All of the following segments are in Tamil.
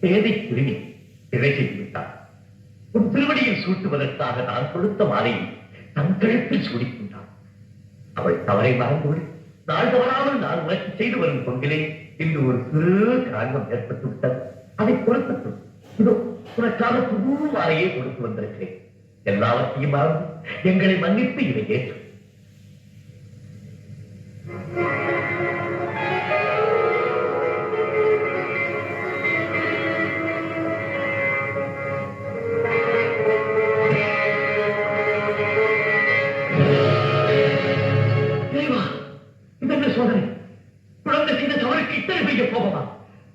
பேதை குருவி இறை செய்து விட்டார். உன் திருவடியில் சூட்டுவதற்காக நான் கொடுத்த மாலையை தன் கழுத்தில் சூடிக்கொண்டான். அவள் தவறை மறந்துவிடு. நாள் தவறாமல் நான் உனக்கு செய்து வரும் கொண்டிலே இன்று ஒரு சிறு காரணம் ஏற்பட்டு விட்டது. அதை பொறுத்தட்டும். இதோ உனக்காக புது மாலையை கொடுத்து வந்திருக்கிறேன். எல்லாவற்றையும் மறந்து எங்களை மன்னித்து இதை ஏற்று.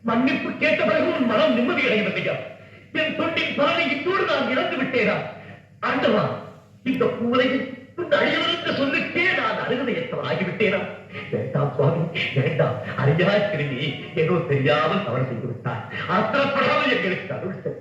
மன்னிப்பு கேட்ட பிறகு உன் மனம் நிம்மதி அடைவதையா? என் தொண்டின் பலனை இத்தோடு நான் இழந்து விட்டேனா? ஆண்டவா, இந்த பூலையில் உன் அழியவருக்கு சொல்லிட்டே நான் அருகதையற்றவன் ஆகிவிட்டேனா? வேண்டாம் சுவாமி, வேண்டாம். அறியா கிருமி ஏதோ தெரியாமல் தவறு செய்து விட்டார். ஆத்திரப்படாமல் எங்களுக்கு அருள் செய்.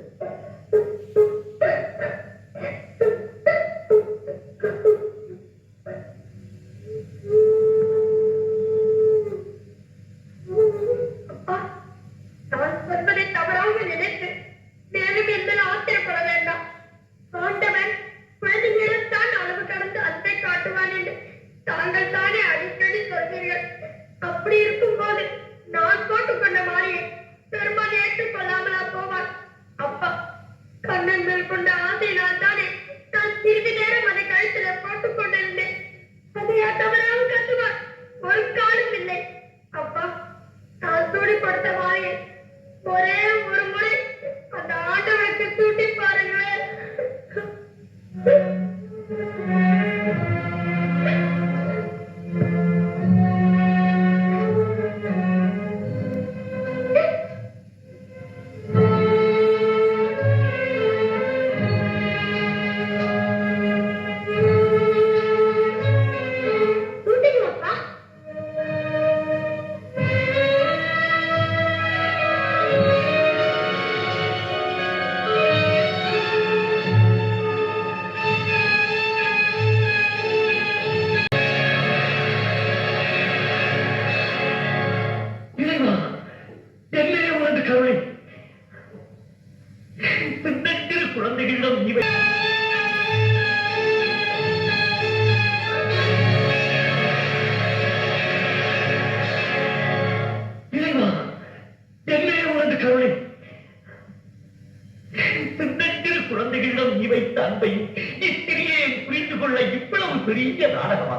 குழந்தைகளிடம் நீ வைத்த அன்பையும் இத்திரியை புரிந்து கொள்ள இவ்வளவு பெரிய நாடகமா?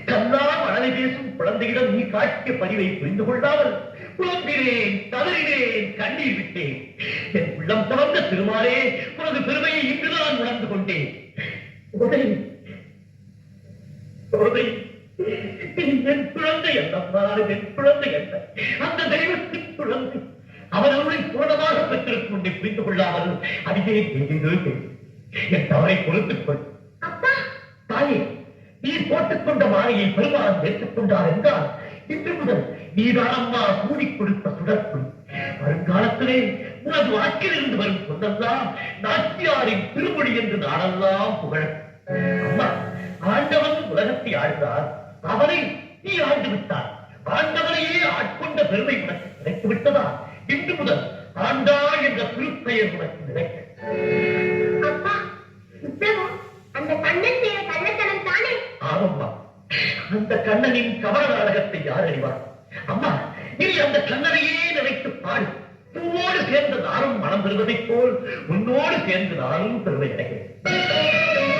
கண்ணா மழலை பேசும் குழந்தையிடம் நீ காட்டிய பணிவை புரிந்து கொள்ளாமல் புலம்பினேன், தவறினேன், கண்ணீர் விட்டேன். என் உள்ளம் தவர்ந்த திருமாலே, உனது பெருமையை இன்றுதான் உணர்ந்து கொண்டேன். என் குழந்தை அல்ல, என் குழந்தை அல்ல, அந்த தெய்வத்தின் குழந்தை. அவர்களை பூரணமாக பெற்றிருக்கும் ஒன்றை புரிந்து கொள்ளாமல் அதிகே என் தவறை பொறுத்துக் கொள். தாயே, நீ போட்டுக் கொண்ட மாலையை பெருமான் ஏற்றுக் கொண்டார் என்றால் இன்று முதல் நீதான் அம்மா கூடிக் கொடுத்த சுடற்குள். வருங்காலத்திலே உனது வாக்கிலிருந்து வரும் சொன்னெல்லாம் நாச்சியாரின் திருமொழி என்று நாடெல்லாம் புகழ. அம்மா, ஆண்டவன் உலகத்தை ஆழ்ந்தார், அவனை நீ ஆண்டு விட்டார். ஆண்டவனையே ஆட்கொண்ட பெருமை உனக்கு கிடைத்து விட்டதா? இன்று முதல் ஆண்டாள் என்ற திருப்பெயர் உனக்கு கிடைக்க. அந்த கண்ணன் செய்த கள்ளத்தனம் தானே? ஆமம்மா, அந்த கண்ணனின் கவன நாடகத்தை யார் அறிவார்? அம்மா, இனி அந்த கண்ணனையே நினைத்து பாடு. பூவோடு சேர்ந்த நானும் மனம் பெறுவதைப் போல் உன்னோடு சேர்ந்து நானும் பெருமை அடைகிறேன்.